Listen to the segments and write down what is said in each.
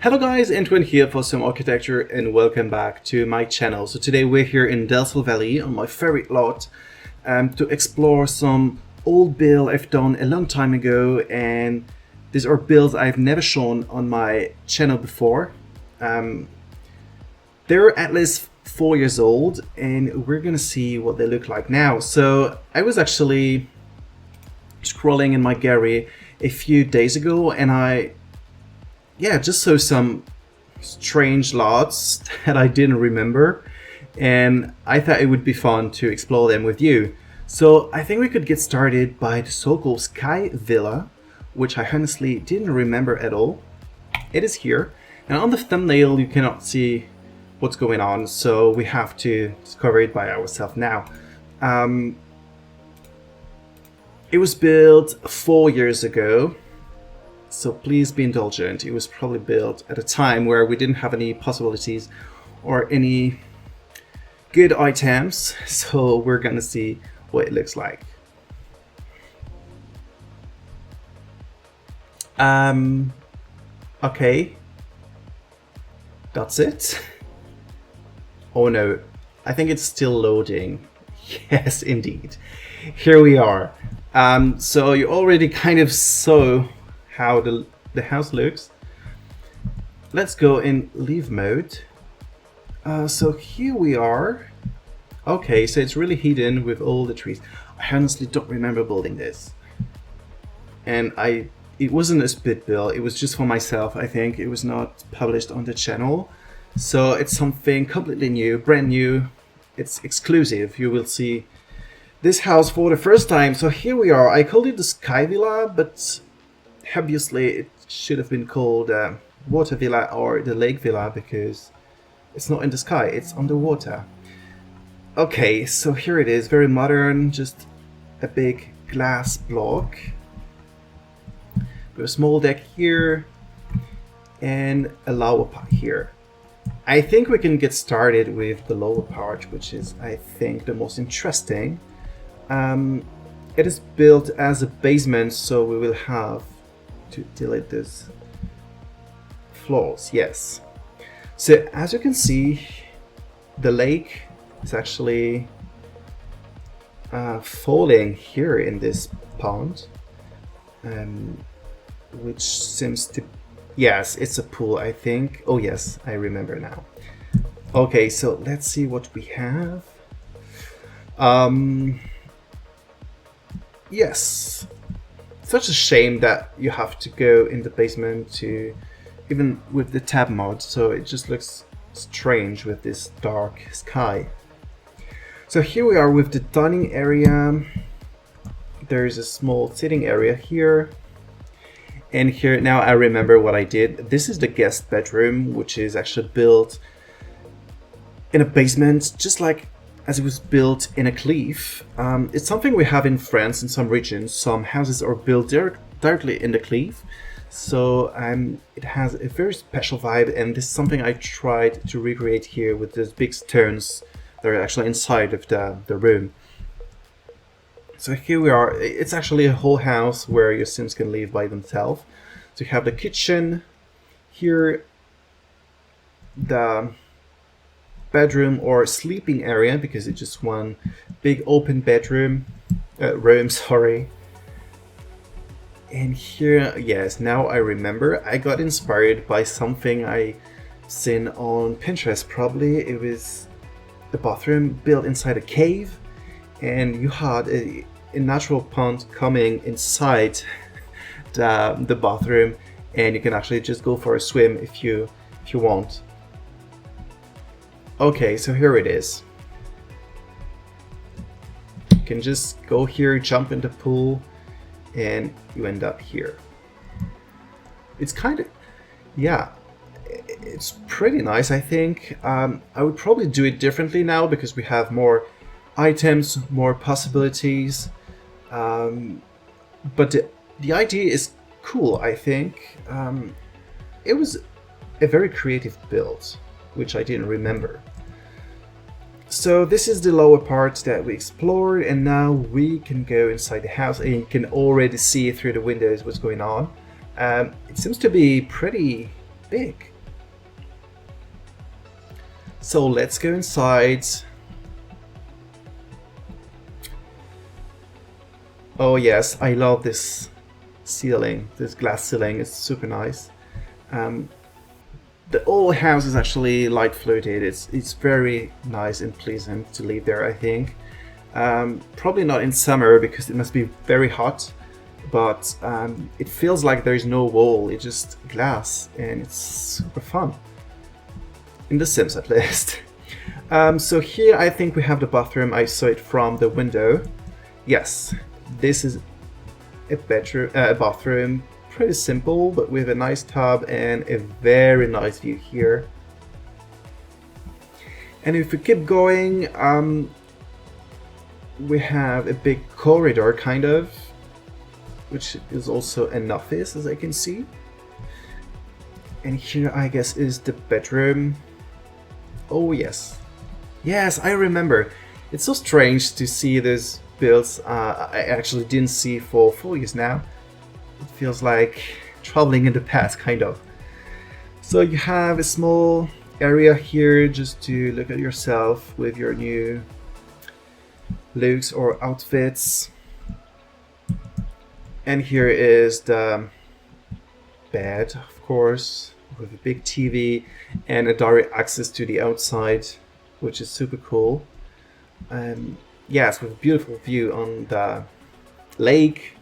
Hello guys, Antoine here for Simarchitecture and welcome back to my channel. So today we're here in Delcel Valley on my favorite lot to explore some old build I've done a long time ago, and these are builds I've never shown on my channel before. They're at least 4 years old and we're gonna see what they look like now. So I was actually scrolling in my gallery a few days ago and I just saw some strange lots that I didn't remember, and I thought it would be fun to explore them with you. So I think we could get started by the so-called Sky Villa, which I honestly didn't remember at all. It is here, and on the thumbnail you cannot see what's going on, so we have to discover it by ourselves now. It was built 4 years ago. So please be indulgent. It was probably built at a time where we didn't have any possibilities or any good items. So we're gonna see what it looks like. Okay. That's it. Oh no, I think it's still loading. Yes, indeed. Here we are. So you already kind of saw how the house looks. Let's go in leave mode. So here we are. Okay, so it's really hidden with all the trees. I honestly don't remember building this, and it wasn't a split build, it was just for myself. I think it was not published on the channel, so it's something completely new, brand new. It's exclusive. You will see this house for the first time. So here we are. I called it the Sky Villa, but obviously it should have been called Water Villa or the Lake Villa, because it's not in the sky, it's underwater. Okay, so here it is, very modern, just a big glass block with a small deck here and a lower part here. I think we can get started with the lower part, which is, I think, the most interesting. It is built as a basement, so we will have to delete this floors. Yes, so as you can see, the lake is actually falling here in this pond, which seems to, yes, it's a pool, I think. Oh yes, I remember now. Okay, so let's see what we have. Yes, such a shame that you have to go in the basement to, even with the tab mod, so it just looks strange with this dark sky. So here we are with the dining area. There's a small sitting area here, and here, now I remember what I did. This is the guest bedroom, which is actually built in a basement, just like as it was built in a cliff. It's something we have in France in some regions. Some houses are built directly in the cliff, so it has a very special vibe, and this is something I tried to recreate here with those big stones that are actually inside of the room. So here we are. It's actually a whole house where your Sims can live by themselves. So you have the kitchen here, the bedroom or sleeping area, because it's just one big open bedroom room, sorry. And here, yes, now I remember, I got inspired by something I seen on Pinterest. Probably it was the bathroom built inside a cave, and you had a natural pond coming inside the bathroom, and you can actually just go for a swim if you want. Okay, so here it is. You can just go here, jump in the pool, and you end up here. It's kind of, yeah, it's pretty nice, I think. I would probably do it differently now because we have more items, more possibilities. But the idea is cool, I think. It was a very creative build, which I didn't remember. So this is the lower part that we explored, and now we can go inside the house, and you can already see through the windows what's going on. It seems to be pretty big. So let's go inside. Oh yes, I love this ceiling, this glass ceiling. It's super nice. The whole house is actually light fluted. It's very nice and pleasant to live there, I think. Probably not in summer because it must be very hot, but it feels like there's no wall, it's just glass, and it's super fun. In The Sims, at least. So here I think we have the bathroom. I saw it from the window. Yes, this is a bathroom. Pretty simple, but with a nice tub and a very nice view here. And if we keep going, we have a big corridor, kind of, which is also an office, as I can see. And here, I guess, is the bedroom. Oh yes, yes, I remember. It's so strange to see these builds I actually didn't see for 4 years now. It feels like traveling in the past, kind of. So you have a small area here just to look at yourself with your new looks or outfits. And here is the bed, of course, with a big TV and a direct access to the outside, which is super cool. Yes, with a beautiful view on the lake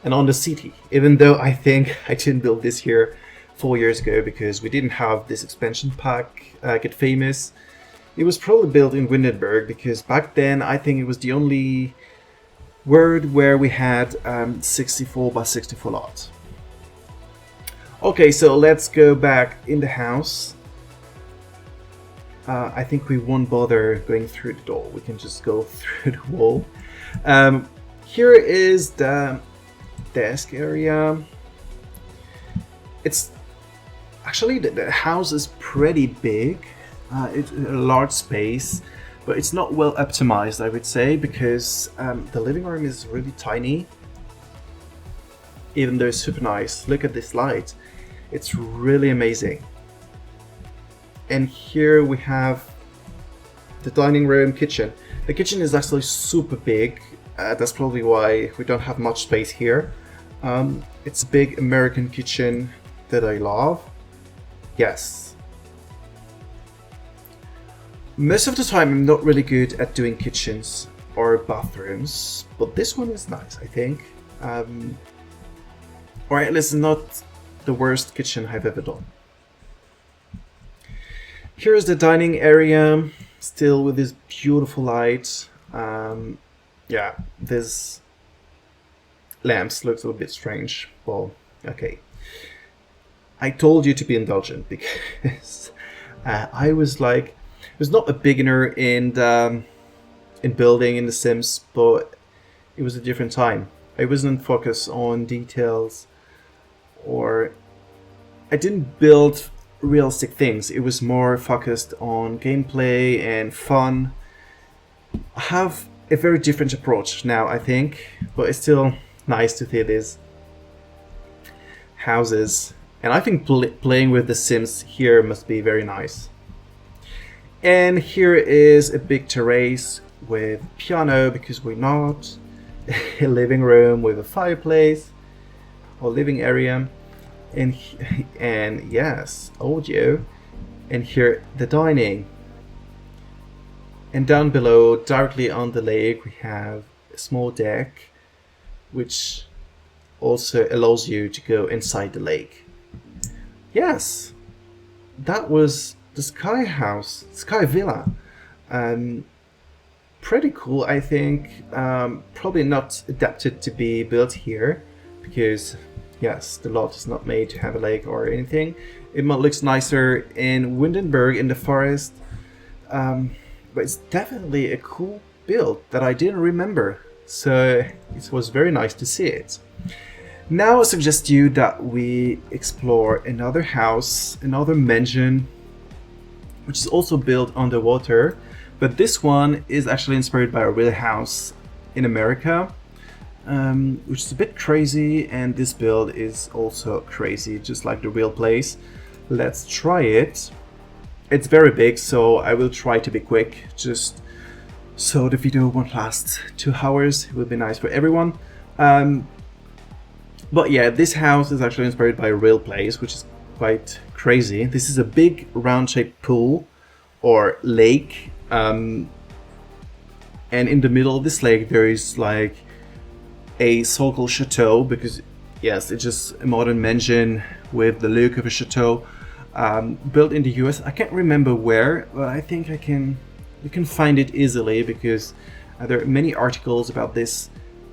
and on the city, even though I think I didn't build this here 4 years ago because we didn't have this expansion pack get famous. It was probably built in Windenburg because back then I think it was the only world where we had 64 by 64 lot. Okay, so let's go back in the house. I think we won't bother going through the door. We can just go through the wall. Here is the desk area. It's actually the house is pretty big. It's a large space, but it's not well optimized, I would say, because the living room is really tiny. Even though it's super nice. Look at this light. It's really amazing. And here we have the dining room, kitchen. The kitchen is actually super big. That's probably why we don't have much space here. It's a big American kitchen that I love. Yes. Most of the time I'm not really good at doing kitchens or bathrooms, but this one is nice, I think. Or at least not the worst kitchen I've ever done. Here's the dining area, still with this beautiful light. Yeah, this lamps looks a little bit strange. Well, okay. I told you to be indulgent because I was not a beginner in building in The Sims, but it was a different time. I wasn't focused on details, or I didn't build realistic things. It was more focused on gameplay and fun. I have a very different approach now, I think, but it's still nice to see these houses. And I think playing with The Sims here must be very nice. And here is a big terrace with piano, because we're not. A living room with a fireplace or living area. And yes, audio. And here the dining. And down below, directly on the lake, we have a small deck, which also allows you to go inside the lake. Yes, that was the Sky House, Sky Villa. Pretty cool, I think. Probably not adapted to be built here, because yes, the lot is not made to have a lake or anything. It looks nicer in Windenburg in the forest, but it's definitely a cool build that I didn't remember, so it was very nice to see it. Now I suggest you that we explore another house, another mansion, which is also built underwater, but this one is actually inspired by a real house in America. Which is a bit crazy, and this build is also crazy, just like the real place. Let's try it. It's very big, so I will try to be quick, just so the video won't last 2 hours. It will be nice for everyone. But yeah, this house is actually inspired by a real place, which is quite crazy. This is a big round-shaped pool or lake, and in the middle of this lake there is like a so-called chateau, because yes, it's just a modern mansion with the look of a chateau, built in the US. I can't remember where, but I think you can find it easily, because there are many articles about this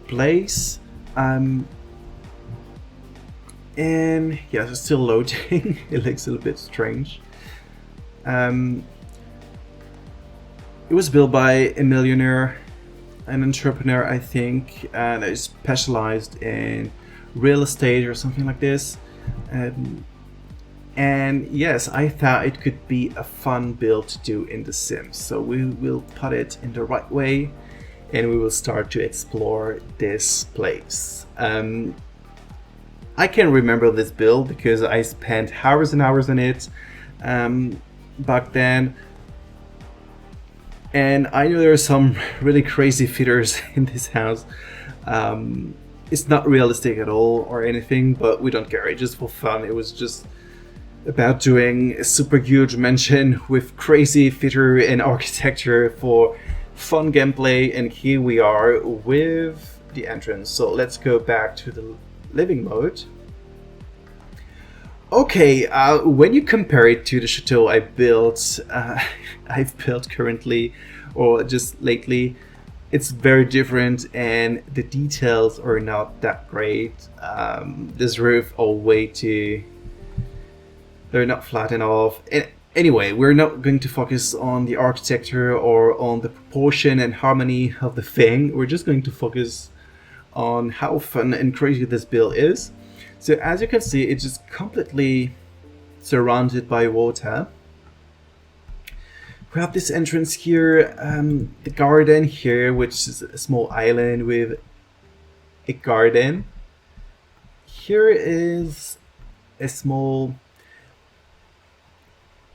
place. And yes, it's still loading. It looks a little bit strange. It was built by a millionaire, an entrepreneur, I think, that is specialized in real estate or something like this. And yes, I thought it could be a fun build to do in The Sims. So we will put it in the right way, and we will start to explore this place. I can remember this build because I spent hours and hours on it back then. And I know there are some really crazy features in this house. It's not realistic at all or anything, but we don't care. It's just for fun. It was just about doing a super huge mansion with crazy feature and architecture for fun gameplay. And here we are with the entrance. So let's go back to the living mode. Okay, when you compare it to the chateau I've built currently, or just lately, it's very different, and the details are not that great. This roof are way too... they're not flat enough. Anyway, we're not going to focus on the architecture or on the proportion and harmony of the thing. We're just going to focus on how fun and crazy this build is. So as you can see, it's just completely surrounded by water. We have this entrance here, the garden here, which is a small island with a garden. Here is a small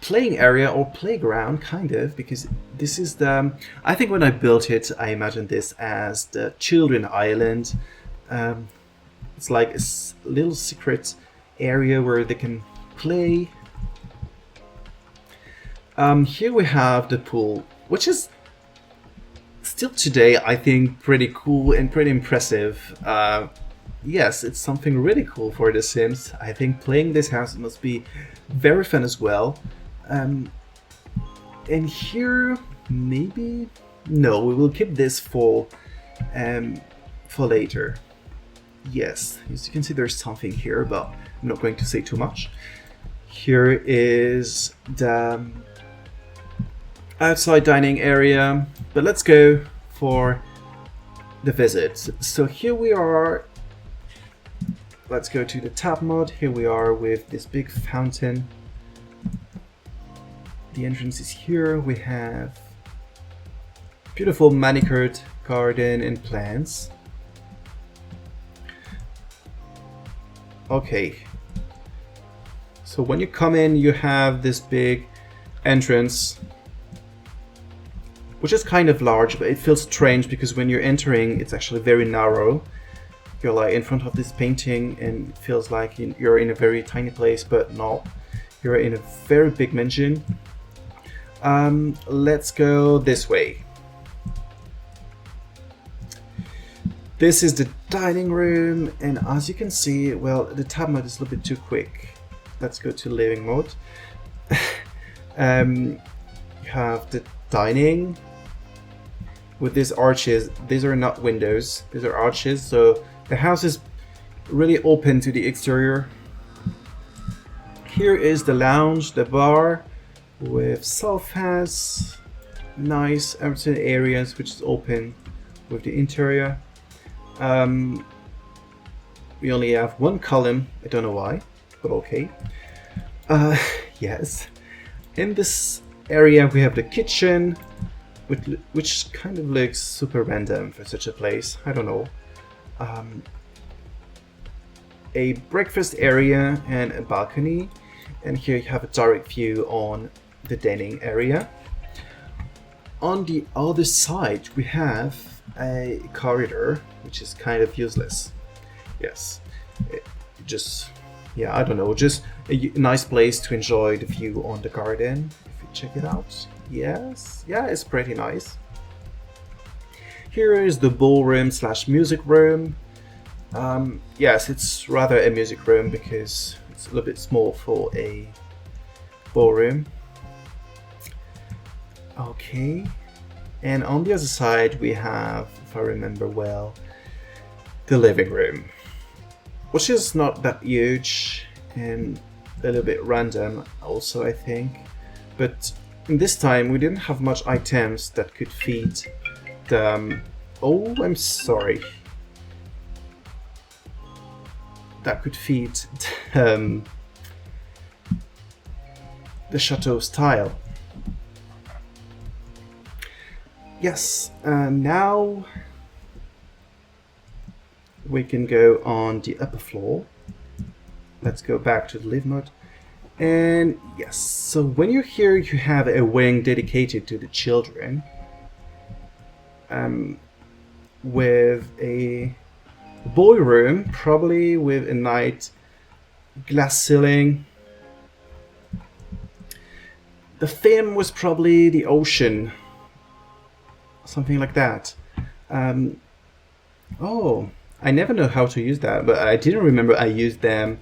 playing area or playground, kind of, because this is the... I think when I built it, I imagined this as the children island. It's like a little secret area where they can play. Here we have the pool, which is still today, I think, pretty cool and pretty impressive. Yes, it's something really cool for The Sims. I think playing this house must be very fun as well. And here, maybe... No, we will keep this for later. Yes, as you can see, there's something here, but I'm not going to say too much. Here is the outside dining area, but let's go for the visit. So here we are. Let's go to the tab mode. Here we are with this big fountain. The entrance is here. We have beautiful manicured garden and plants. Okay, so when you come in, you have this big entrance, which is kind of large, but it feels strange because when you're entering, it's actually very narrow. You're like in front of this painting and it feels like you're in a very tiny place, but no, you're in a very big mansion. Let's go this way. This is the dining room, and as you can see, well, the tab mode is a little bit too quick. Let's go to living mode. You have the dining with these arches. These are not windows, these are arches, so the house is really open to the exterior. Here is the lounge, the bar with sofas, nice empty areas which is open with the interior. We only have one column, I don't know why, but okay. Yes. In this area we have the kitchen, which kind of looks super random for such a place, I don't know. A breakfast area and a balcony, and here you have a direct view on the dining area. On the other side, we have a corridor, which is kind of useless. Yes, just, yeah, I don't know, just a nice place to enjoy the view on the garden. If you check it out, yes, yeah, it's pretty nice. Here is the ballroom slash music room. Yes, it's rather a music room because it's a little bit small for a ballroom. Okay, and on the other side we have, if I remember well, the living room, which is not that huge and a little bit random also, I think. But in this time we didn't have much items that could feed the... oh, I'm sorry. That could feed the chateau style. Yes, now we can go on the upper floor. Let's go back to the live mode. And yes, so when you're here, you have a wing dedicated to the children, with a boy room, probably with a nice glass ceiling. The theme was probably the ocean, something like that. Oh, I never know how to use that, but I didn't remember I used them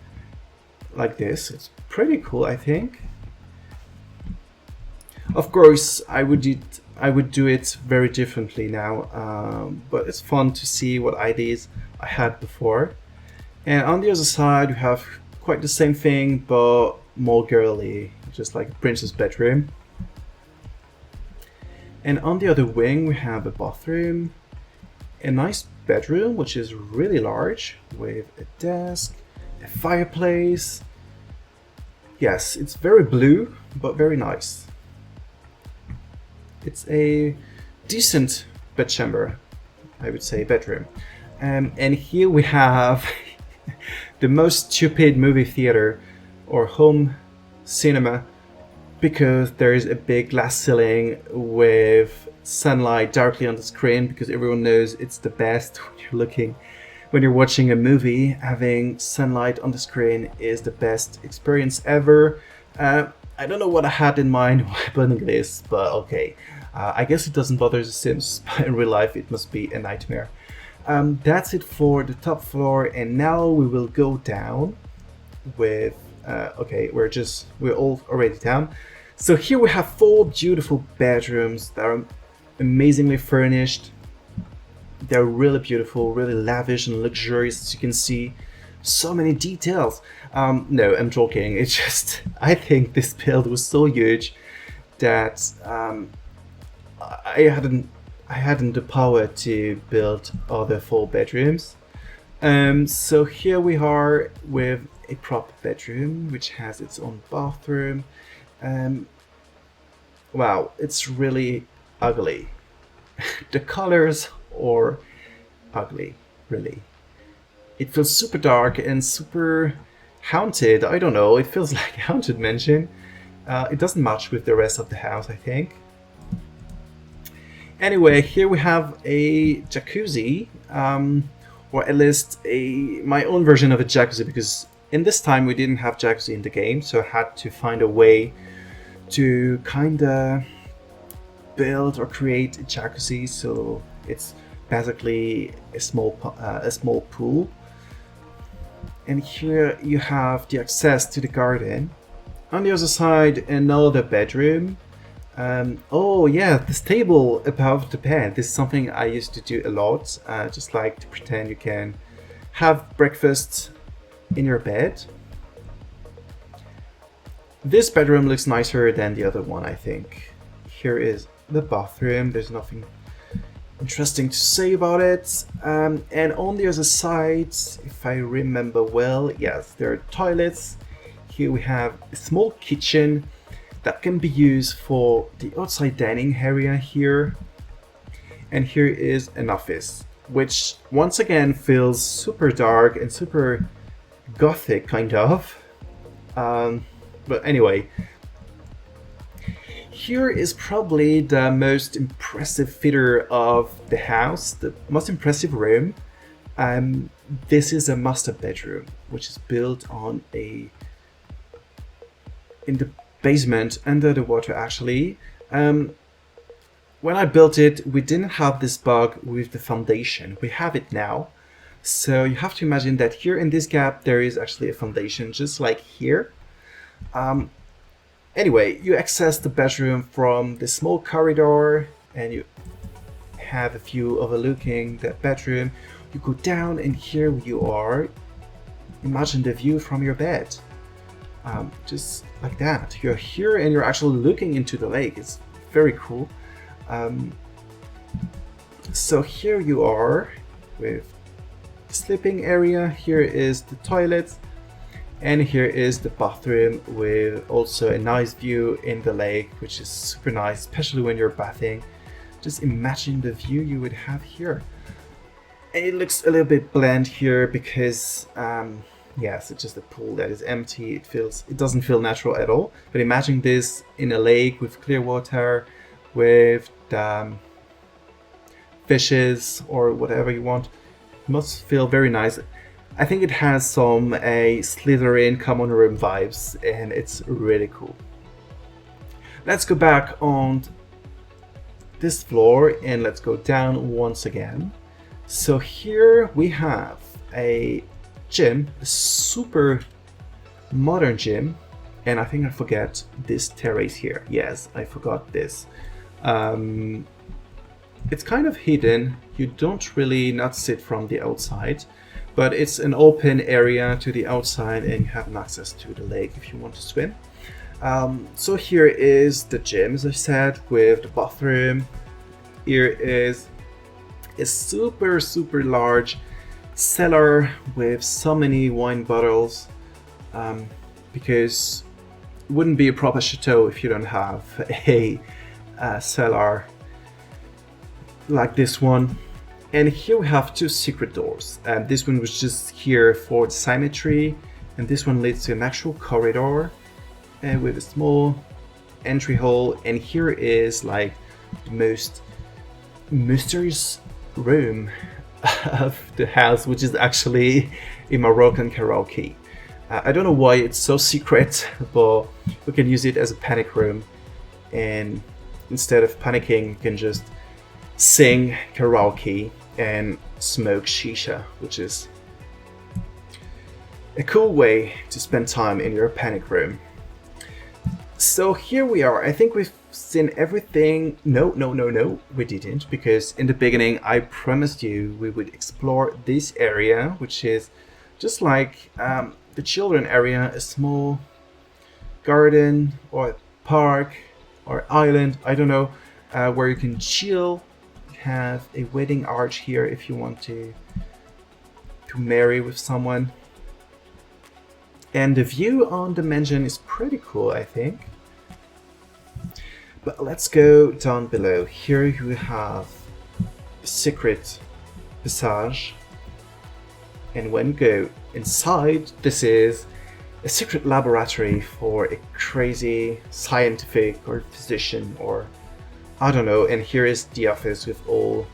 like this. It's pretty cool, I think. Of course, I would do it very differently now, but it's fun to see what ideas I had before. And on the other side, you have quite the same thing, but more girly, just like a princess bedroom. And on the other wing, we have a bathroom, a nice bedroom, which is really large, with a desk, a fireplace. Yes, it's very blue, but very nice. It's a decent bedchamber, I would say, bedroom. And here we have the most stupid movie theater or home cinema, because there is a big glass ceiling with sunlight directly on the screen, because everyone knows it's the best when you're watching a movie. Having sunlight on the screen is the best experience ever. I don't know what I had in mind while building this, but okay. I guess it doesn't bother the Sims, but in real life it must be a nightmare. That's it for the top floor, and now we will go down with... okay, we're all already down. So here we have 4 beautiful bedrooms that are amazingly furnished. They're really beautiful, really lavish and luxurious, as you can see. So many details. No, I'm joking. It's just, I think this build was so huge that I hadn't the power to build other 4 bedrooms. So here we are with a proper bedroom, which has its own bathroom. Wow, it's really ugly. The colors are ugly, really. It feels super dark and super haunted. I don't know, it feels like a haunted mansion. It doesn't match with the rest of the house, I think. Anyway, here we have a jacuzzi, or at least my own version of a jacuzzi, because in this time we didn't have jacuzzi in the game, so I had to find a way to kinda build or create a jacuzzi. So it's basically a small pool. And here you have the access to the garden. On the other side, another bedroom. Oh yeah, this table above the bed. This is something I used to do a lot. Just like to pretend you can have breakfast in your bed. This bedroom looks nicer than the other one, I think. Here is the bathroom. There's nothing interesting to say about it. And on the other side, if I remember well, yes, there are toilets. Here we have a small kitchen that can be used for the outside dining area here. And here is an office, which once again feels super dark and super gothic, kind of. But anyway, here is probably the most impressive feature of the house, the most impressive room. Um, this is a master bedroom, which is built on in the basement under the water actually. When I built it, we didn't have this bug with the foundation. We have it now. So you have to imagine that here in this gap, there is actually a foundation, just like here. Anyway, you access the bedroom from the small corridor and you have a view overlooking the bedroom. You go down and here you are. Imagine the view from your bed. Just like that. You're here and you're actually looking into the lake. It's very cool. So here you are with the sleeping area. Here is the toilet. And here is the bathroom with also a nice view in the lake, which is super nice, especially when you're bathing. Just imagine the view you would have here. And it looks a little bit bland here because, yes, it's just a pool that is empty. It doesn't feel natural at all. But imagine this in a lake with clear water, with fishes or whatever you want. It must feel very nice. I think it has some a Slytherin common room vibes and it's really cool. Let's go back on this floor and let's go down once again. So here we have a gym, a super modern gym, and I think I forget this terrace here. Yes, I forgot this. It's kind of hidden. You don't really notice it from the outside, but it's an open area to the outside and you have an access to the lake if you want to swim. So here is the gym, as I said, with the bathroom. Here is a super large cellar with so many wine bottles, because it wouldn't be a proper chateau if you don't have a cellar like this one. And here we have two secret doors. This one was just here for the symmetry, and this one leads to an actual corridor with a small entry hole. And here is like the most mysterious room of the house, which is actually a Moroccan karaoke. I don't know why it's so secret, but we can use it as a panic room, and instead of panicking you can just sing karaoke and smoke shisha, which is a cool way to spend time in your panic room. So here we are. I think we've seen everything. No, we didn't, because in the beginning I promised you we would explore this area, which is just like the children area, a small garden or park or island, I don't know, where you can chill, have a wedding arch here if you want to marry with someone. And the view on the mansion is pretty cool, I think. But let's go down below. Here you have a secret passage, and when you go inside, this is a secret laboratory for a crazy scientific or physician or I don't know. And here is the office with all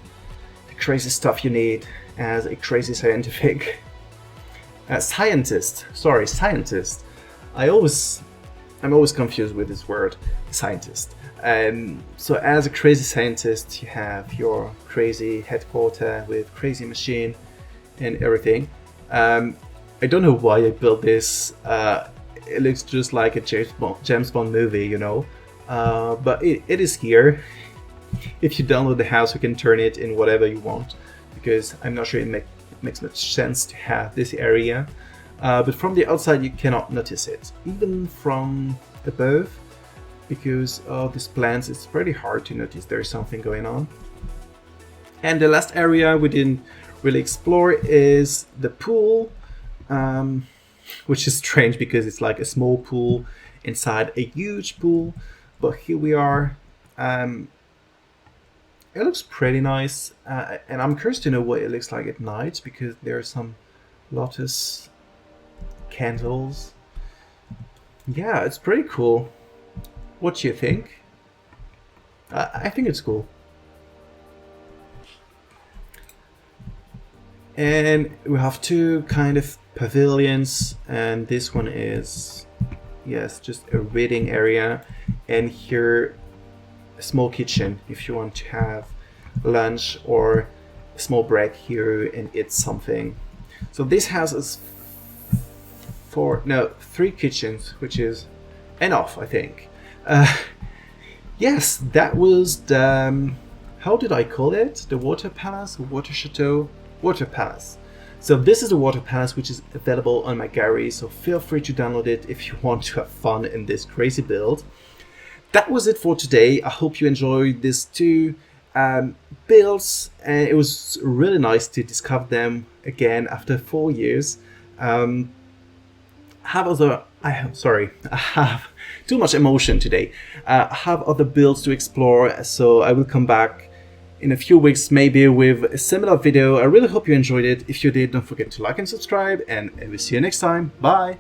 the crazy stuff you need as a crazy scientific scientist. I'm always confused with this word, scientist. So as a crazy scientist, you have your crazy headquarters with crazy machine and everything. I don't know why I built this. It looks just like a James Bond movie, you know. But it is here. If you download the house, you can turn it in whatever you want, because I'm not sure it makes much sense to have this area. But from the outside, you cannot notice it. Even from above, because of these plants, it's pretty hard to notice there's something going on. And the last area we didn't really explore is the pool, which is strange because it's like a small pool inside a huge pool. But here we are. It looks pretty nice, and I'm curious to know what it looks like at night, because there are some lotus candles. Yeah, it's pretty cool. What do you think? I think it's cool. And we have two kind of pavilions, and this one is, yes, just a reading area, and here a small kitchen if you want to have lunch or a small break here and eat something. So this house is three kitchens, which is enough, I think. Yes, that was the, how did I call it? The water palace, water chateau, water palace. So this is the water palace, which is available on my gallery, so feel free to download it if you want to have fun in this crazy build. That was it for today. I hope you enjoyed these two builds, and it was really nice to discover them again after 4 years. I have too much emotion today. I have other builds to explore, so I will come back in a few weeks, maybe with a similar video. I really hope you enjoyed it. If you did, don't forget to like and subscribe, and I will see you next time. Bye!